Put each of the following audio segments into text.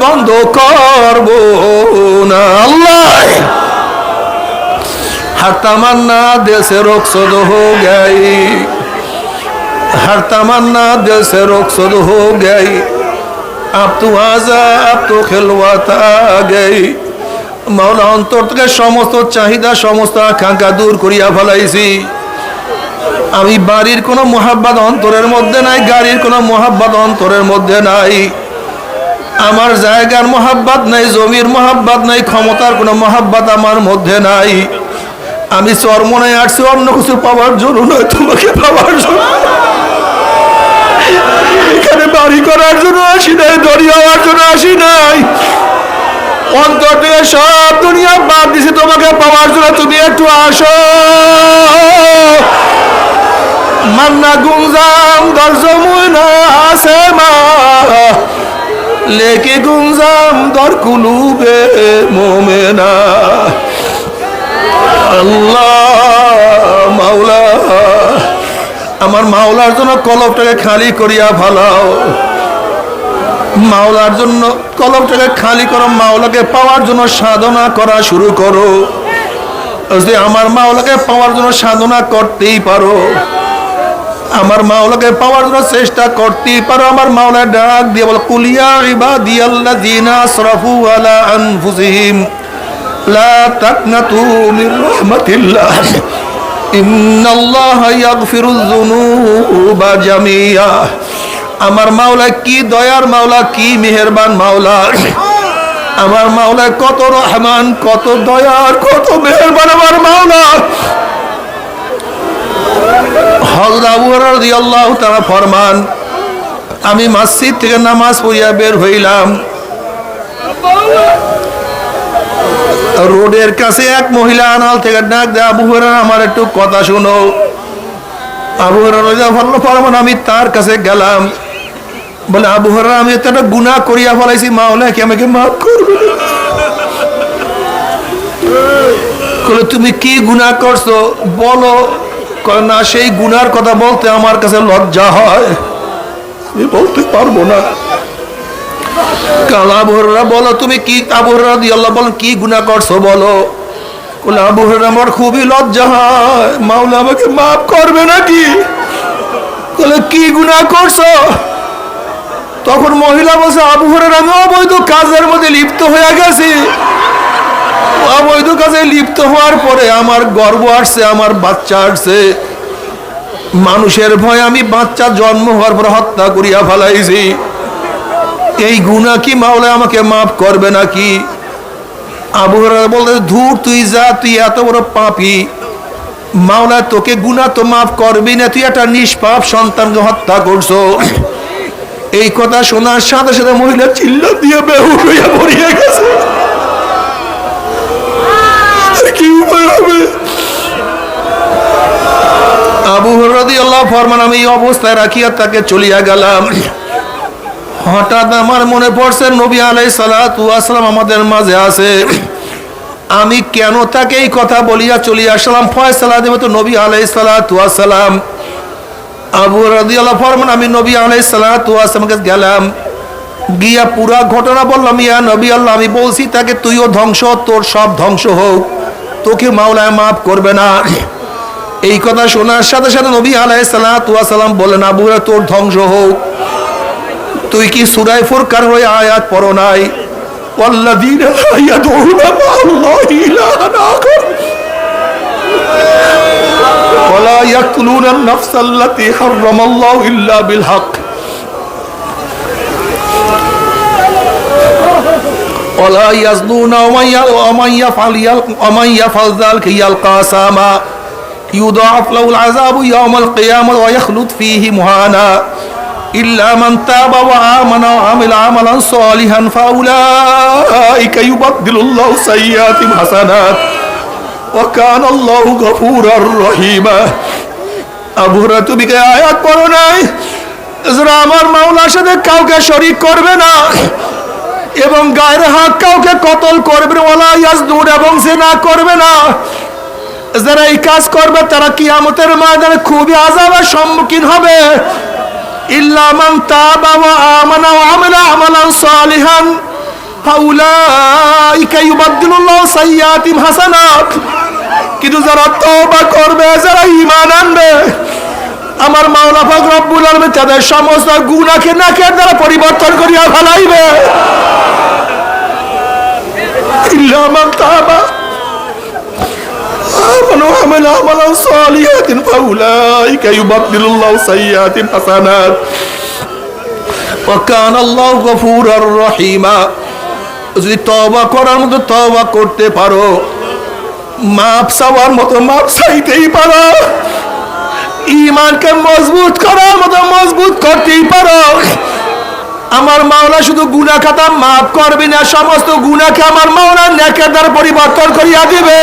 বন্ধ করব না। আল্লাহ हर तमन्ना दिल से रुखसद हो गई, हर तमन्ना दिल से रुखसद हो गई, अब तो आजा अब तो खिलवत आ गई। मौला अंतर থেকে সমস্ত চাহিদা সমস্ত আকাঙ্ক্ষা দূর করিয়া ফেলাইছি। আমি বাড়ির কোনো মোহাব্বত অন্তরের মধ্যে নাই, গাড়ির কোনো মোহাব্বত অন্তরের মধ্যে নাই, আমার জায়গার মোহাব্বত নাই, জমির মোহাব্বত নাই, ক্ষমতার কোনো মোহাব্বত আমার মধ্যে নাই। আমি চরমনায় আসছি অন্য কিছু পাওয়ার জন্য নয়, তোমাকে পাওয়ার জন্য। এখানে বাড়ি করার জন্য আসি নাই, দড়ি হওয়ার জন্য আসি নাই। অন্তর থেকে সব দুনিয়া বাদ দিছি তোমাকে পাওয়ার জন্য। তুমি একটু আসো। মান্না গুঞ্জাম দরজমুনা আছে মা, লেকে গুঞ্জাম দর কুলুবে মোমেনা। আল্লাহ মাওলা, আমার মাওলার জন্য কলবটাকে খালি করিয়া ফেলাও। মাওলার জন্য কলবটাকে খালি করো, মাওলাকে পাওয়ার জন্য সাধনা করা শুরু করো। যে আমার মাওলাকে পাওয়ার জন্য সাধনা করতেই পারো, আমার মাওলাকে পাওয়ার জন্য চেষ্টা করতেই পারো। আমার মাওলা ডাক দিয়ে বল, কুলিয়া ইবাদিয়াল্লাযিনা আসরাফু আলা আনফুসিহিম লা তাকনাতু মির রাহমাতিল্লাহ ইন্নাল্লাহা ইয়াগফিরুয যুনুবা জামিয়া। আমার মাওলা কি দয়ার মাওলা, কি মেহেরবান মাওলা। আমার মাওলা কত রহমান, কত দয়ার, কত মেহেরবান আমার মাওলা। হযরত আবু হুরায়রা রাদিয়াল্লাহু তাআলা ফরমান, আমি মসজিদ থেকে নামাজ পড়িয়া বের হইলাম। রোডের কাছে এক মহিলা আনাল থেকে ডাক দেয়, আবু হুরায়রা আমার একটু কথা শোনো। আবু হুরায়রা রাদিয়াল্লাহু ফরমান, আমি তার কাছে গেলাম। বলে, আবু হুরায়রা আমি একটা গুনাহ করিয়া ফেলাইছি, মাওলা কি আমাকে মাফ করবে? বলে, তুমি কি গুনাহ করছো বলো। না, সেই গুনার কথা বলতে আমার কাছে লজ্জা হয়, আমি বলতে পারবো না। কাল আবু হুরায়রা বলো তুমি কি, আবু হুরায়রা রাদিয়াল্লাহু বলেন কি গুনাহ করছো বলো। বলে, আবু হুরায়রা আমার খুবই লজ্জা হয়, মাওলা আমাকে মাফ করবে নাকি? বলে, কি গুনাহ করছো? তখন মহিলা বলছে, আবু হুরায়রা আমি অবৈধ কাজের মধ্যে লিপ্ত হয়ে গেছি। অবৈধ কাজে লিপ্ত হওয়ার পরে আমার গর্ভ আসছে, আমার বাচ্চা আসছে। মানুষের ভয় আমি বাচ্চা জন্ম হওয়ার পর হত্যা করিয়া ফেলাইছি। এই গুনাহ কি মাওলা আমাকে মাফ করবে নাকি? আবু হুরায়রা বলতে, ধুর তুই যা, তুই এত বড় পাপী, মাওলা তোকে গুনাহ তো মাফ করবি না, তুই একটা নিষ্পাপ সন্তানকে হত্যা করছো। এই কথা শোনার সাথে সাথে মহিলা চিল্লা দিয়ে বেহুশ হইয়া পড়িয়া গেছে। কি উপায় হবে? আবু হুরায়রা রাদিয়াল্লাহু ফরমান, আমি এই অবস্থায় রাখিয়া তাকে চলিয়া গেলাম। হঠাৎ আমার মনে পড়ছে নবী আলাইহিস সালাতু ওয়াস সালাম আমাদের মাঝে আছে। আমি কেন তাকে এই কথা বলিয়া চলিয়া আসলাম, ফয়সালা দেব তো নবী আলাইহিস সালাতু ওয়াস সালাম। আবু হুরায়রা রাদিয়াল্লাহু ফরমান, আমি নবী আলাইহিস সালাতু ওয়াস সালামের কাছে গেলাম, গিয়া পুরা ঘটনা বললাম। ইয়া নবী আল্লাহ, আমি বলছি তাকে তুইও ধ্বংস, তোর সব ধ্বংস হোক, তোকে মাওলা মাফ করবে না। এই কথা শোনার সাথে সাথে নবী আলাইহিস সালাতু ওয়াস সালাম বলেন, আবু হুরায়রা তোর ধ্বংস হোক। তুই কি সূরা ফুরকান ওই আয়াত পড়ো নাই? ওয়াল্লাযীনা ইয়াদউনা মা'আল্লাহি ইলাহান আখার ওয়া লা ইয়াকতুলুনা আন-নাফসাল্লাতী হারামাল্লাহু ইল্লা বিল হক ওয়া লা ইয়াজনুনা ওয়া মান ইয়াফআল যালিকা ইয়ালকা আসামা ইউদাআফ লাহুল আযাবু ইয়াওমাল কিয়ামাহ ওয়া ইয়াখলুদ ফীহি মুহানা إلا من تاب وآمن وعمل عملا صالحا فأولئك يبدل الله سيئاتهم حسنات وكان الله غفورا رحيما। আবু হুরায়রা তুমি কি আয়াত পড়ো নাই? যারা আমার মাওলার সাথে কাউকে শরীক করবে না এবং গায়ের হক কাউকে কতল করবে না, ওয়ালা ইয়াজনুন এবং জিনা করবে না, যারা এই কাজ করবে তারা কিয়ামতের ময়দানে খুবই আযাবের সম্মুখীন হবে। ইল্লা মান তাবা ওয়া আমানা ওয়া আমিলা আমালান সালিহান, ফাউলাইকা ইউবাদদিলুল্লাহু সাইয়্যাতিহিম হাসানাত, কিন্তু যারা তওবা করবে, যারা ঈমান আনবে, আমার মাওলা পাক রব্বুল আলামিন তাদের সমস্ত গুনাহকে নেকের দ্বারা পরিবর্তন করিয়া ফেলাইবে। ইল্লা মান তাবা আমানু ওয়া আমিলা আমালান সালিহান ফাউলাইকা ইউবাদদিলুল্লাহু সাইয়্যাতিহিম হাসানাত ওয়া কানা আল্লাহু গফুরার রহিমা। যদি তওবা করার মতো তওবা করতে পারো, মাপ চাওয়ার মতো মাপ চাইতেই পারো, ঈমানকে মজবুত করার মতো মজবুত করতেই পারো, আমার মাওলা শুধু গুনাহ খাতা মাফ করবে না, সমস্ত গুনাহকে আমার মাওলা নেকের দ্বারা পরিবর্তন করিয়া দিবে।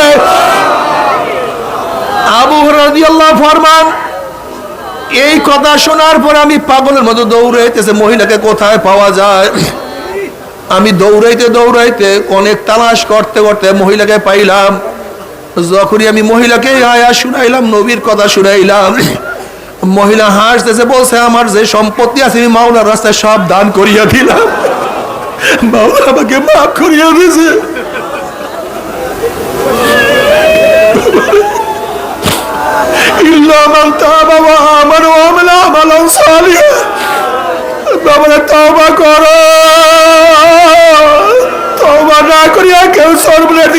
আবু হুরায়রা রাদিয়াল্লাহু ফরমান, এই কথা শোনার পর আমি পাগলের মতো দৌড়াইতেছে, মহিলাকে কোথায় পাওয়া যায়। আমি দৌড়াইতে দৌড়াইতে অনেক তালাশ করতে করতে মহিলাকে পাইলাম। যখনই আমি মহিলাকে আয়া শুনাইলাম, নবীর কথা শুনাইলাম, মহিলা হাসতেছে, বলছে আমার যে সম্পত্তি আছে আমি মাওলার রাস্তায় সব দান করিয়া দিলাম, মাওলা আমাকে মাফ করিয়া দিয়েছে। ইল্লা মান তাবা ওয়া আমানা ওয়া আমিলা আমালান সালিহান, বাবা তওবা করো, তওবা না করিয়া কেউ সর্বনাশ